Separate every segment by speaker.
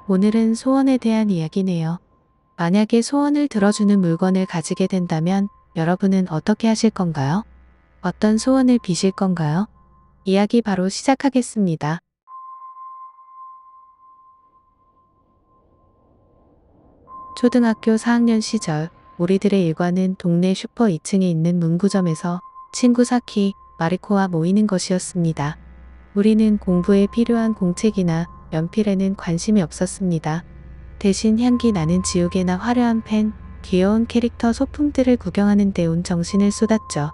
Speaker 1: 오늘은 소원에 대한 이야기네요. 만약에 소원을 들어주는 물건을 가지게 된다면 여러분은 어떻게 하실 건가요? 어떤 소원을 비실 건가요? 이야기 바로 시작하겠습니다. 초등학교 4학년 시절 우리들의 일과는 동네 슈퍼 2층에 있는 문구점에서 친구 사키, 마리코와 모이는 것이었습니다. 우리는 공부에 필요한 공책이나 연필에는 관심이 없었습니다. 대신 향기 나는 지우개나 화려한 펜, 귀여운 캐릭터 소품들을 구경하는 데 온 정신을 쏟았죠.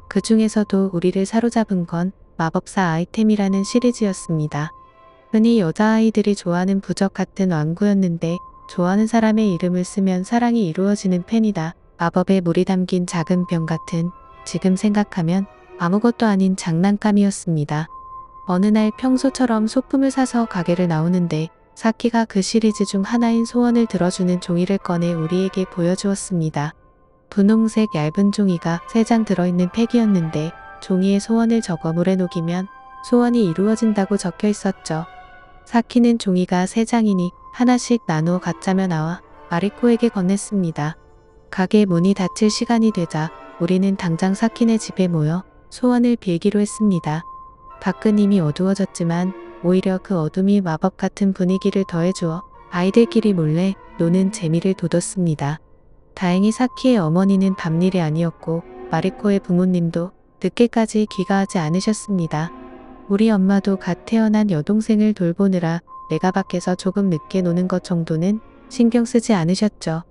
Speaker 1: 그 중에서도 우리를 사로잡은 건 마법사 아이템이라는 시리즈였습니다. 흔히 여자아이들이 좋아하는 부적 같은 완구였는데 좋아하는 사람의 이름을 쓰면 사랑이 이루어지는 펜이다. 마법의 물이 담긴 작은 병 같은, 지금 생각하면 아무것도 아닌 장난감이었습니다. 어느 날 평소처럼 소품을 사서 가게를 나오는데 사키가 그 시리즈 중 하나인 소원을 들어주는 종이를 꺼내 우리에게 보여주었습니다. 분홍색 얇은 종이가 3장 들어있는 팩이었는데 종이에 소원을 적어 물에 녹이면 소원이 이루어진다고 적혀 있었죠. 사키는 종이가 3장이니 하나씩 나누어 갖자며 나와 마리코에게 건넸습니다. 가게 문이 닫힐 시간이 되자 우리는 당장 사키네 집에 모여 소원을 빌기로 했습니다. 밖은 이미 어두워졌지만 오히려 그 어둠이 마법 같은 분위기를 더해주어 아이들끼리 몰래 노는 재미를 돋웠습니다. 다행히 사키의 어머니는 밤일이 아니었고 마리코의 부모님도 늦게까지 귀가하지 않으셨습니다. 우리 엄마도 갓 태어난 여동생을 돌보느라 내가 밖에서 조금 늦게 노는 것 정도는 신경 쓰지 않으셨죠.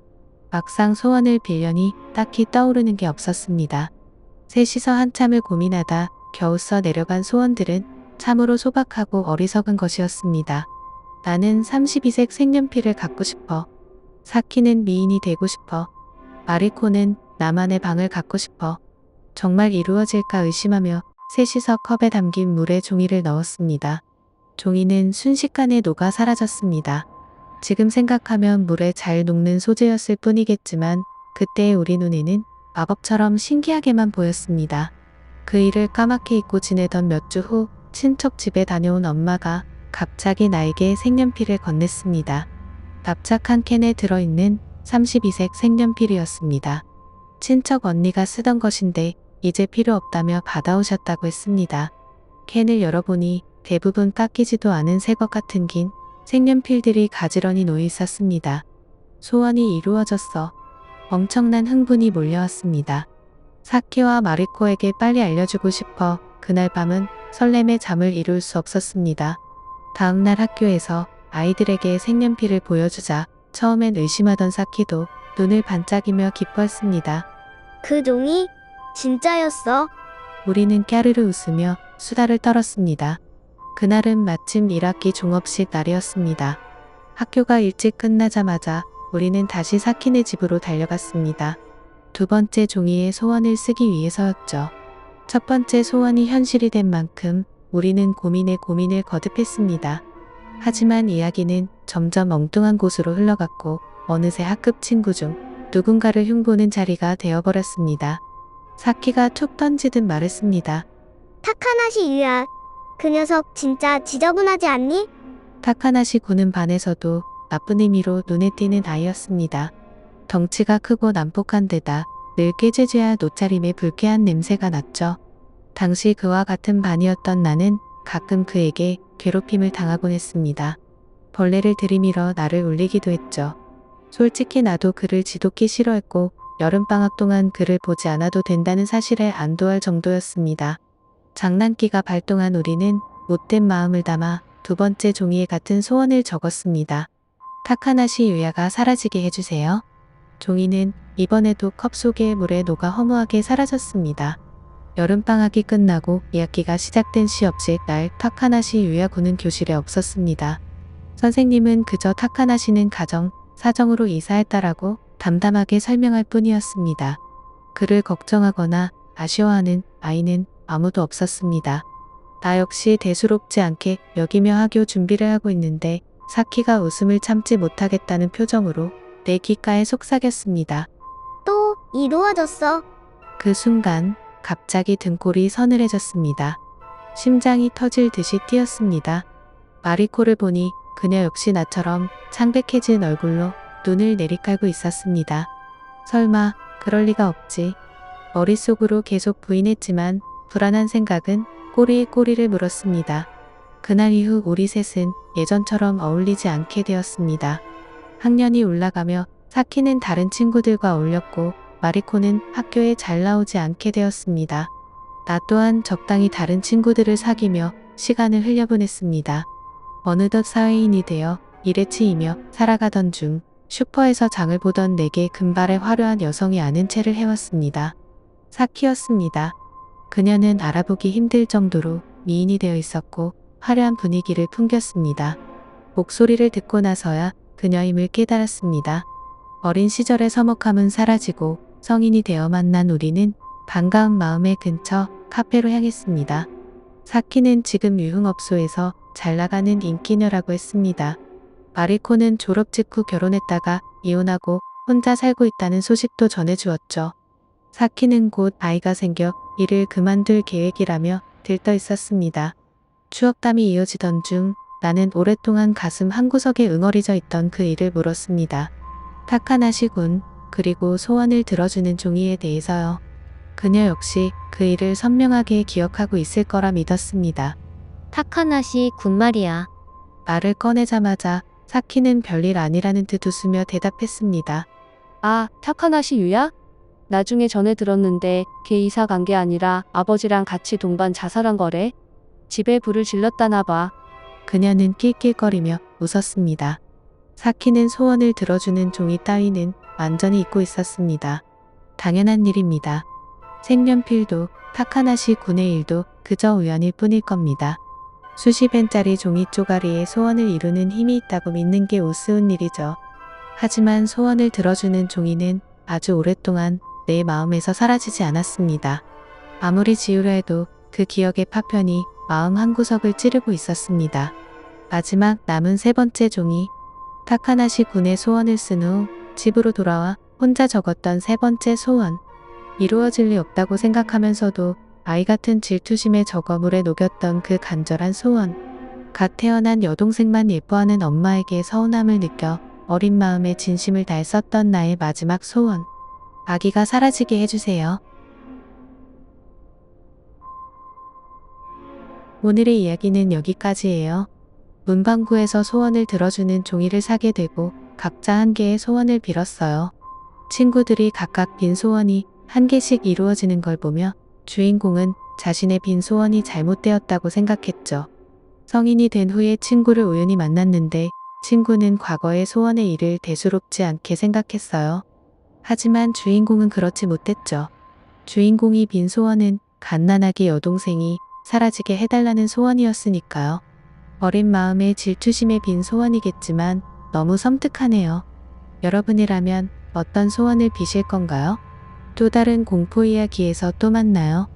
Speaker 1: 막상 소원을 빌려니 딱히 떠오르는 게 없었습니다. 셋이서 한참을 고민하다 겨우 써 내려간 소원들은 참으로 소박하고 어리석은 것이었습니다. 나는 32색 색연필을 갖고 싶어. 사키는 미인이 되고 싶어. 마리코는 나만의 방을 갖고 싶어. 정말 이루어질까 의심하며 셋이서 컵에 담긴 물에 종이를 넣었습니다. 종이는 순식간에 녹아 사라졌습니다. 지금 생각하면 물에 잘 녹는 소재였을 뿐이겠지만 그때의 우리 눈에는 마법처럼 신기하게만 보였습니다. 그 일을 까맣게 잊고 지내던 몇 주 후 친척 집에 다녀온 엄마가 갑자기 나에게 색연필을 건넸습니다. 납작한 캔에 들어있는 32색 색연필이었습니다. 친척 언니가 쓰던 것인데 이제 필요 없다며 받아오셨다고 했습니다. 캔을 열어보니 대부분 깎이지도 않은 새것 같은 긴 색연필들이 가지런히 놓여 있었습니다. 소원이 이루어졌어. 엄청난 흥분이 몰려왔습니다. 사키와 마리코에게 빨리 알려주고 싶어 그날 밤은 설렘에 잠을 이룰 수 없었습니다. 다음날 학교에서 아이들에게 색연필을 보여주자 처음엔 의심하던 사키도 눈을 반짝이며 기뻐했습니다.
Speaker 2: 그 종이 진짜였어?
Speaker 1: 우리는 까르르 웃으며 수다를 떨었습니다. 그날은 마침 1학기 종업식 날이었습니다. 학교가 일찍 끝나자마자 우리는 다시 사키네 집으로 달려갔습니다. 두 번째 종이에 소원을 쓰기 위해서였죠. 첫 번째 소원이 현실이 된 만큼 우리는 고민에 고민을 거듭했습니다. 하지만 이야기는 점점 엉뚱한 곳으로 흘러갔고 어느새 학급 친구 중 누군가를 흉보는 자리가 되어버렸습니다. 사키가 툭 던지듯 말했습니다.
Speaker 2: 타카나시 유야, 그 녀석 진짜 지저분하지 않니?
Speaker 1: 타카나시 군은 반에서도 나쁜 의미로 눈에 띄는 아이였습니다. 덩치가 크고 난폭한 데다 늘 꾀죄죄한 옷차림에 불쾌한 냄새가 났죠. 당시 그와 같은 반이었던 나는 가끔 그에게 괴롭힘을 당하곤 했습니다. 벌레를 들이밀어 나를 울리기도 했죠. 솔직히 나도 그를 지독히 싫어했고 여름방학 동안 그를 보지 않아도 된다는 사실에 안도할 정도였습니다. 장난기가 발동한 우리는 못된 마음을 담아 두 번째 종이에 같은 소원을 적었습니다. 타카나시 유야가 사라지게 해주세요. 종이는 이번에도 컵 속의 물에 녹아 허무하게 사라졌습니다. 여름방학이 끝나고 2학기가 시작된 시 없이 날 타카나시 유야 군은 교실에 없었습니다. 선생님은 그저 타카나시는 가정, 사정으로 이사했다라고 담담하게 설명할 뿐이었습니다. 그를 걱정하거나 아쉬워하는 아이는 아무도 없었습니다. 나 역시 대수롭지 않게 여기며 학교 준비를 하고 있는데 사키가 웃음을 참지 못하겠다는 표정으로 내 귓가에 속삭였습니다.
Speaker 2: 또 이루어졌어.
Speaker 1: 그 순간 갑자기 등골이 서늘해졌습니다. 심장이 터질 듯이 뛰었습니다. 마리코를 보니 그녀 역시 나처럼 창백해진 얼굴로 눈을 내리깔고 있었습니다. 설마 그럴 리가 없지. 머릿속으로 계속 부인했지만 불안한 생각은 꼬리에 꼬리를 물었습니다. 그날 이후 우리 셋은 예전처럼 어울리지 않게 되었습니다. 학년이 올라가며 사키는 다른 친구들과 어울렸고 마리코는 학교에 잘 나오지 않게 되었습니다. 나 또한 적당히 다른 친구들을 사귀며 시간을 흘려보냈습니다. 어느덧 사회인이 되어 일에 치이며 살아가던 중 슈퍼에서 장을 보던 내게 금발의 화려한 여성이 아는 체를 해왔습니다. 사키였습니다. 그녀는 알아보기 힘들 정도로 미인이 되어 있었고 화려한 분위기를 풍겼습니다. 목소리를 듣고 나서야 그녀임을 깨달았습니다. 어린 시절의 서먹함은 사라지고 성인이 되어 만난 우리는 반가운 마음의 근처 카페로 향했습니다. 사키는 지금 유흥업소에서 잘 나가는 인기녀라고 했습니다. 마리코는 졸업 직후 결혼했다가 이혼하고 혼자 살고 있다는 소식도 전해주었죠. 사키는 곧 아이가 생겨 일을 그만둘 계획이라며 들떠 있었습니다. 추억담이 이어지던 중 나는 오랫동안 가슴 한구석에 응어리져 있던 그 일을 물었습니다. 타카나시 군, 그리고 소원을 들어주는 종이에 대해서요. 그녀 역시 그 일을 선명하게 기억하고 있을 거라 믿었습니다.
Speaker 3: 타카나시 군 말이야.
Speaker 1: 말을 꺼내자마자 사키는 별일 아니라는 듯 웃으며 대답했습니다.
Speaker 4: 아, 타카나시 유야? 나중에 전해 들었는데 걔 이사 간 게 아니라 아버지랑 같이 동반 자살한 거래? 집에 불을 질렀다나 봐.
Speaker 1: 그녀는 낄낄거리며 웃었습니다. 사키는 소원을 들어주는 종이 따위는 완전히 잊고 있었습니다. 당연한 일입니다. 색연필도 타카나시 군의 일도 그저 우연일 뿐일 겁니다. 수십 엔짜리 종이 쪼가리에 소원을 이루는 힘이 있다고 믿는 게 우스운 일이죠. 하지만 소원을 들어주는 종이는 아주 오랫동안 내 마음에서 사라지지 않았습니다. 아무리 지우려 해도 그 기억의 파편이 마음 한구석을 찌르고 있었습니다. 마지막 남은 세 번째 종이 타카나시 군의 소원을 쓴 후 집으로 돌아와 혼자 적었던 세 번째 소원. 이루어질 리 없다고 생각하면서도 아이 같은 질투심에 적어 물에 녹였던 그 간절한 소원. 갓 태어난 여동생만 예뻐하는 엄마에게 서운함을 느껴 어린 마음에 진심을 다해 썼던 나의 마지막 소원. 아기가 사라지게 해주세요. 오늘의 이야기는 여기까지예요. 문방구에서 소원을 들어주는 종이를 사게 되고 각자 한 개의 소원을 빌었어요. 친구들이 각각 빈 소원이 한 개씩 이루어지는 걸 보며 주인공은 자신의 빈 소원이 잘못되었다고 생각했죠. 성인이 된 후에 친구를 우연히 만났는데 친구는 과거의 소원의 일을 대수롭지 않게 생각했어요. 하지만 주인공은 그렇지 못했죠. 주인공이 빈 소원은 갓난아기 여동생이 사라지게 해달라는 소원이었으니까요. 어린 마음에 질투심에 빈 소원이겠지만 너무 섬뜩하네요. 여러분이라면 어떤 소원을 비실 건가요? 또 다른 공포 이야기에서 또 만나요.